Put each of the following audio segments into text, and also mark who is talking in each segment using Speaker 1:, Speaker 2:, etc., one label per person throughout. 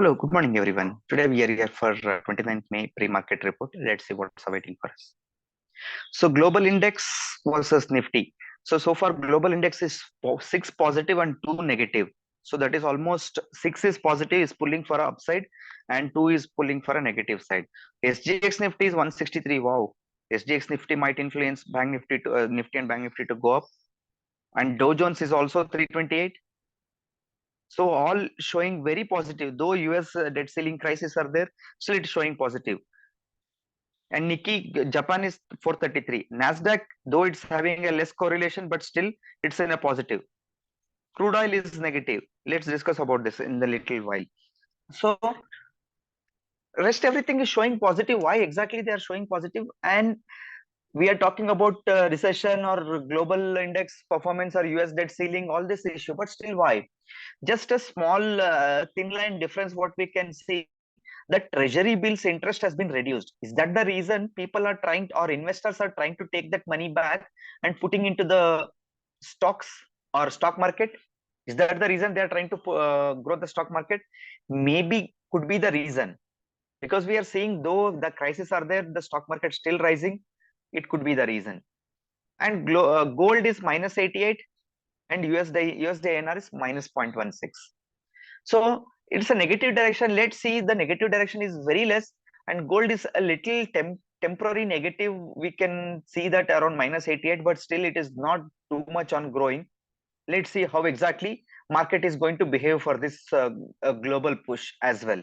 Speaker 1: Hello, good morning, everyone. Today we are here for 29th May pre-market report. Let's see what's awaiting for us. So global index versus Nifty. So far global index is 6 positive and 2 negative. So that is almost 6 is positive, is pulling for a upside, and 2 is pulling for a negative side. SGX Nifty is 163. Wow. SGX Nifty might influence Bank Nifty to Nifty and Bank Nifty to go up. And Dow Jones is also 328. So all showing very positive. Though US debt ceiling crisis are there, still it's showing positive. And Japan is 433. Nasdaq, though it's having a less correlation, but still it's in a positive. Crude oil is negative. Let's discuss about this in the little while. So rest everything is showing positive. Why exactly they are showing positive? And we are talking about recession or global index performance or US debt ceiling, all this issue, but still why? Just a small thin line difference. What we can see, the treasury bills interest has been reduced. Is that the reason people are trying to, or investors are trying to take that money back and putting into the stocks or stock market? Is that the reason they are trying to grow the stock market? Maybe could be the reason, because we are seeing though the crises are there, the stock market still rising. It could be the reason. And gold is minus 88 and USD INR is minus 0.16. So it's a negative direction. Let's see, the negative direction is very less, and gold is a little temporary negative. We can see that around minus 88, but still it is not too much on growing. Let's see how exactly market is going to behave for this global push as well.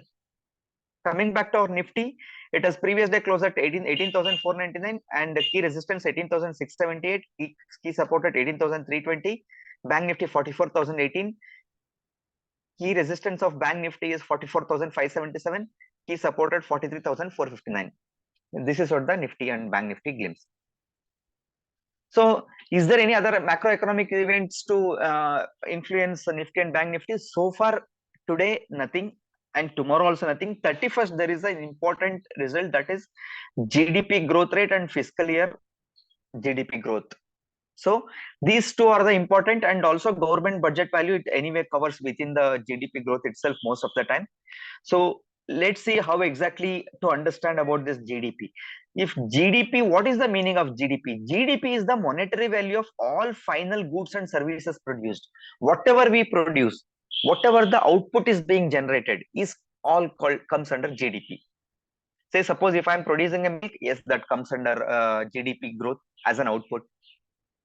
Speaker 1: Coming back to our Nifty, it has previous day closed at 18,499 and the key resistance 18,678, key support at 18,320, Bank Nifty 44,018. Key resistance of Bank Nifty is 44,577. Key support at 43,459. This is what the Nifty and Bank Nifty glimpse. So, is there any other macroeconomic events to influence Nifty and Bank Nifty? So far, today nothing, and tomorrow also nothing. 31st, there is an important result, that is GDP growth rate and fiscal year GDP growth. So these two are the important, and also government budget value, it anyway covers within the GDP growth itself most of the time. So let's see how exactly to understand about this GDP. If GDP, what is the meaning of GDP? GDP is the monetary value of all final goods and services produced. Whatever we produce, whatever the output is being generated, is all comes under GDP. Say suppose if I'm producing a milk, yes, that comes under GDP growth as an output.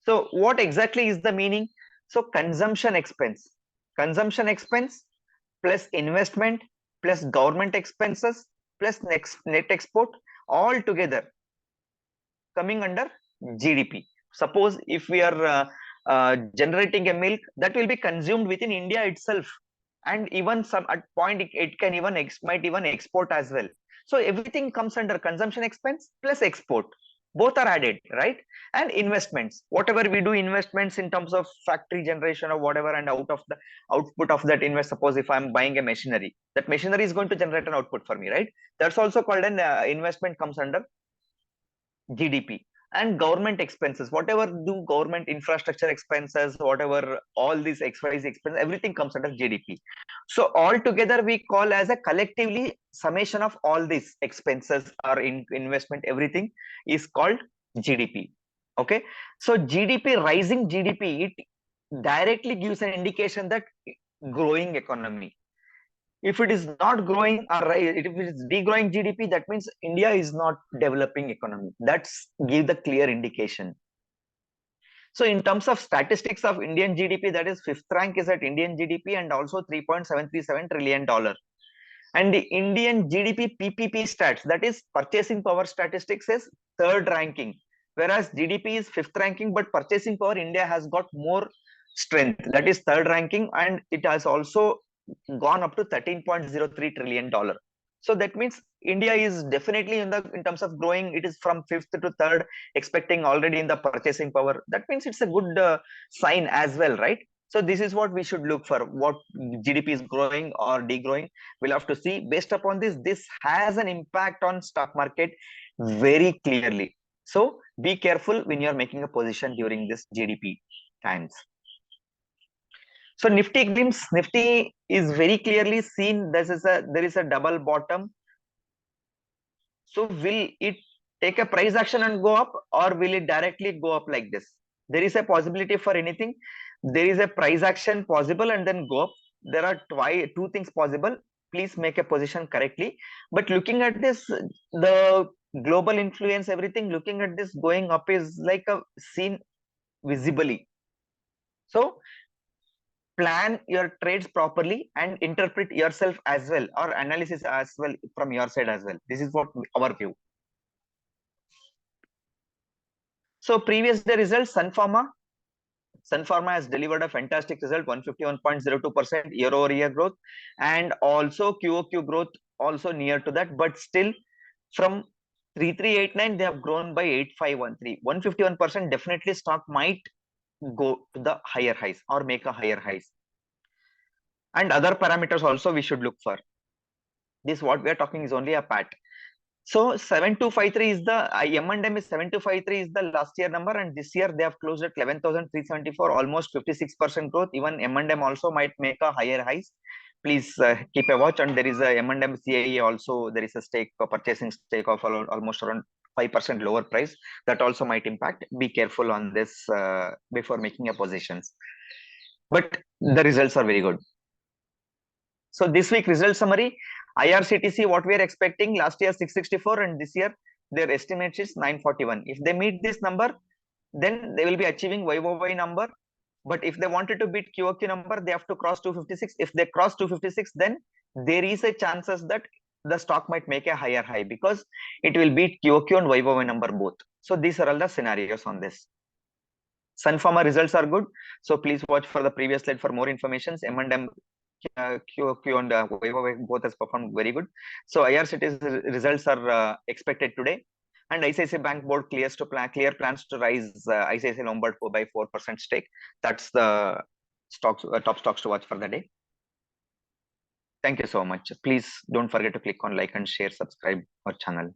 Speaker 1: So what exactly is the meaning? So consumption expense plus investment plus government expenses plus net export, all together coming under GDP. Suppose if we are generating a milk, that will be consumed within India itself, and even some at point it can even might even export as well. So everything comes under consumption expense plus export. Both are added, right? And investments, whatever we do investments in terms of factory generation or whatever, and out of the output of that invest, suppose if I'm buying a machinery, that machinery is going to generate an output for me, right? That's also called an investment, comes under GDP. And government expenses, whatever do government infrastructure expenses, whatever all these XYZ expenses, everything comes under GDP. So all together we call as a collectively summation of all these expenses or investment, everything is called GDP. Okay, so GDP, rising GDP, it directly gives an indication that growing economy. If it is not growing, or if it is degrowing GDP, that means India is not developing economy. That's give the clear indication. So in terms of statistics of Indian GDP, that is fifth rank is at Indian GDP and also $3.737 trillion. And the Indian GDP PPP stats, that is purchasing power statistics, is third ranking, whereas GDP is fifth ranking, but purchasing power India has got more strength, that is third ranking, and it has also gone up to $13.03 trillion. So that means India is definitely in terms of growing, it is from fifth to third, expecting already in the purchasing power. That means it's a good sign as well, right? So this is what we should look for, what GDP is growing or degrowing. We'll have to see. Based upon this has an impact on stock market very clearly. So be careful when you're making a position during this GDP times. So Nifty Glimpse, Nifty is very clearly seen. There is a double bottom. So will it take a price action and go up, or will it directly go up like this? There is a possibility for anything. There is a price action possible and then go up. There are two things possible. Please make a position correctly. But looking at this, the global influence, everything, looking at this going up is like a seen visibly. So plan your trades properly and interpret yourself as well, or analysis as well from your side as well. This is what our view. So previous day results, Sun Pharma has delivered a fantastic result, 151.02% year-over-year growth, and also QOQ growth also near to that, but still from 3389 they have grown by 8513. 151%, definitely stock might go to the higher highs or make a higher highs. And other parameters also we should look for. This what we are talking is only a pat. So 7253 is the M&M is 7253 is the last year number, and this year they have closed at 11,374, almost 56% growth. Even M&M also might make a higher highs. Please keep a watch. And there is a M&M CAE also, there is a stake, a purchasing stake of almost around 5% lower price. That also might impact. Be careful on this before making a positions. But the results are very good. So this week result summary, IRCTC, what we are expecting last year 664, and this year their estimate is 941. If they meet this number, then they will be achieving YOY number. But if they wanted to beat QOQ number, they have to cross 256. If they cross 256, then there is a chances that the stock might make a higher high, because it will beat QOQ and YOY number both. So these are all the scenarios on this. Sun Pharma results are good. So please watch for the previous slide for more information. M&M QOQ and YOY both has performed very good. So IRCT's results are expected today. And ICICI Bank board clear plans to rise ICICI Lombard by 4% stake. That's the stocks, top stocks to watch for the day. Thank you so much. Please don't forget to click on like and share, subscribe our channel.